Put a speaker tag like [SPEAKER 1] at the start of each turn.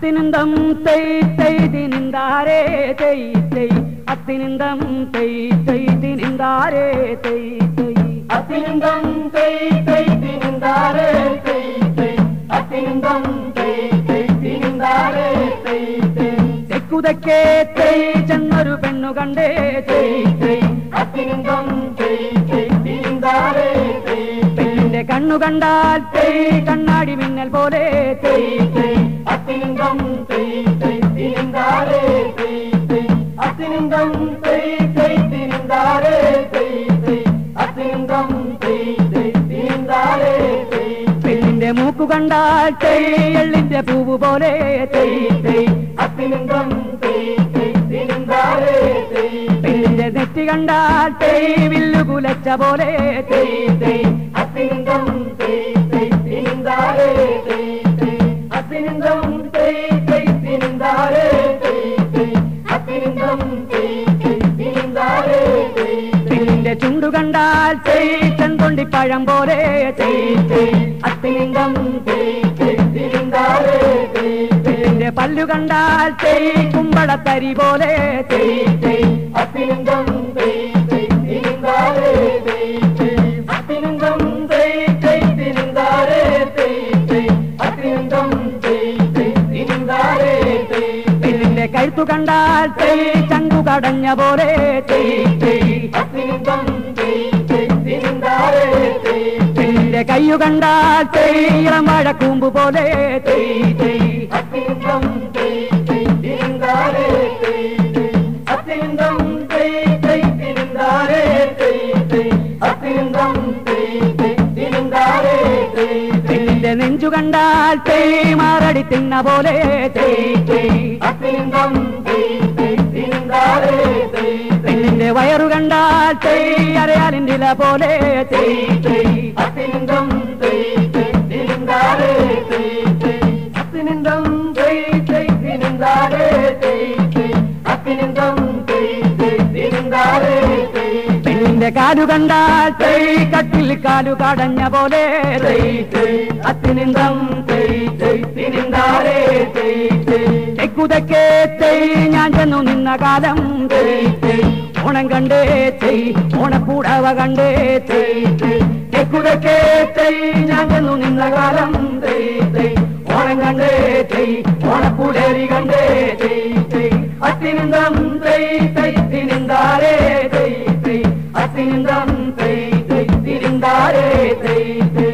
[SPEAKER 1] അത്തിനിന്തം തെയ് തെയ് തിനിന്താരേ തെയ് തെയ് അത്തിനിന്തം തെയ് തെയ് തിനിന്താരേ തെയ് തെയ്
[SPEAKER 2] അത്തിനിന്തം തെയ് തെയ് തിനിന്താരേ തെയ് തെയ് അത്തിനിന്തം തെയ് തെയ് തിനിന്താരേ തെയ് തെയ്
[SPEAKER 1] തെക്കുതെക്കേ തെയ് ചെന്നൊരു പെണ്ണു കണ്ടേ തെയ് തെയ്
[SPEAKER 2] അത്തിനിന്തം തെയ് തെയ് തിനിന്താരേ തെയ്
[SPEAKER 1] പെണ്ണിന്റെ കണ്ണു കണ്ടാൽ തെയ് കണ്ണാടി മിന്നൽ പോലെ തെയ് തെയ്
[SPEAKER 2] അത്തിനിന്തം തെയ് തെയ് തിനിന്താരേ തെയ് തെയ് അത്തിനിന്തം തെയ് തെയ് തിനിന്താരേ തെയ് തെയ് അത്തിനിന്തം തെയ് തെയ് തിനിന്താരേ തെയ്
[SPEAKER 1] പെണ്ണിന്റെ മൂക്കു കണ്ടാൽ തെയ് എള്ളിന്റെ പൂവ് പോലെ തെയ് തെയ്
[SPEAKER 2] അത്തിനിന്തം തെയ് തെയ് തിനിന്താരേ തെയ്
[SPEAKER 1] പെണ്ണിന്റെ നെറ്റി കണ്ടാൽ തെയ് വില്ലു കുലച്ച പോലെ തെയ് തെയ്
[SPEAKER 2] അത്തിനിന്തം തെയ് തെയ് തിനിന്താരേ തെയ് തെയ് അത്തിനിന്തം തെയ് തെയ് തിനിന്താരേ തെയ് തെയ് അത്തിനിന്തം തെയ് തെയ് തിനിന്താരേ തെയ്
[SPEAKER 1] പെണ്ണിന്റെ ചുണ്ടു കണ്ടാൽ തെയ് ചെന്തൊണ്ടി പഴം പോലെ തെയ് തെയ്
[SPEAKER 2] അത്തിനിന്തം തെയ് തെയ് തിനിന്താരേ തെയ്
[SPEAKER 1] പെണ്ണിന്റെ പല്ലു കണ്ടാൽ തെയ് കുമ്പളത്തരി പോലെ തെയ് തെയ്
[SPEAKER 2] അത്തിനിന്തം തെയ് തെയ് തിനിന്താരേ തെയ് തെയ് അത്തിനിന്തം തെയ് തെയ് തിനിന്താരേ തെയ് തെയ് അത്തിനിന്തം തെയ് തെയ് തിനിന്താരേ തെയ്
[SPEAKER 1] പെണ്ണിന്റെ കഴുത്തു കണ്ടാൽ തെയ് ചങ്കു കടഞ്ഞ പോലെ തെയ് തെയ്
[SPEAKER 2] അത്തിനിന്തം തെയ് തെയ് തിനിന്താരേ തെയ്
[SPEAKER 1] പെണ്ണിന്റെ കയ്യു കണ്ടാൽ തെയ് ഇളമഴക്കൂമ്പ് പോലെ തെയ് തെയ്
[SPEAKER 2] അത്തിനിന്തം തെയ് തെയ് തിനിന്താരേ തെയ് തെയ് അത്തിനിന്തം തെയ് തെയ് തിനിന്താരേ തെയ് തെയ് അത്തിനിന്തം തെയ് തെയ് തിനിന്താരേ തെയ്
[SPEAKER 1] പെണ്ണിന്റെ നെഞ്ചു കണ്ടാൽ തെയ് മാറടി തിന്ന പോലെ തെയ് തെയ്
[SPEAKER 2] അത്തിനിന്തം തെയ് തെയ് തിനിന്താരേ തെയ്
[SPEAKER 1] പെണ്ണിന്റെ വയറു കണ്ടാൽ തെയ് അരയാലിന്റെ ഇല പോലെ തെയ് തെയ്
[SPEAKER 2] അത്തിനിന്തം തെയ് തെയ് തിനിന്താരേ തെയ് തെയ് അത്തിനിന്തം തെയ് തെയ് തിനിന്താരേ തെയ് തെയ് അത്തിനിന്തം തെയ് തെയ് തിനിന്താരേ തെയ്
[SPEAKER 1] പെണ്ണിന്റെ കാലു കണ്ടാൽ തെയ് കട്ടിൽ കാലു കടഞ്ഞ പോലെ തെയ് തെയ്
[SPEAKER 2] അത്തിനിന്തം തെയ് തെയ് തിനിന്താരേ തെയ് തെയ്
[SPEAKER 1] തെക്കുതെക്കേ തെയ് ഞാൻ ചെന്നു നിന്ന കാലം തെയ് തെയ് ഓണം കണ്ടേ തെയ് ഓണപ്പൂടവ കണ്ടേ തെയ് തെയ് തെക്കുതെക്കേ തെയ് ഞാൻ ചെന്നു നിന്ന കാലം തെയ് തെയ് ഓണം കണ്ടേ തെയ് ഓണപ്പൂടേരി കണ്ടേ തെയ് തെയ്
[SPEAKER 2] അത്തിനിന്തം തെയ് തെയ് തിനിന്താരേ തെയ് തെയ് അത്തിനിന്തം തെയ് തെയ് തിനിന്താരേ തെയ് തെയ്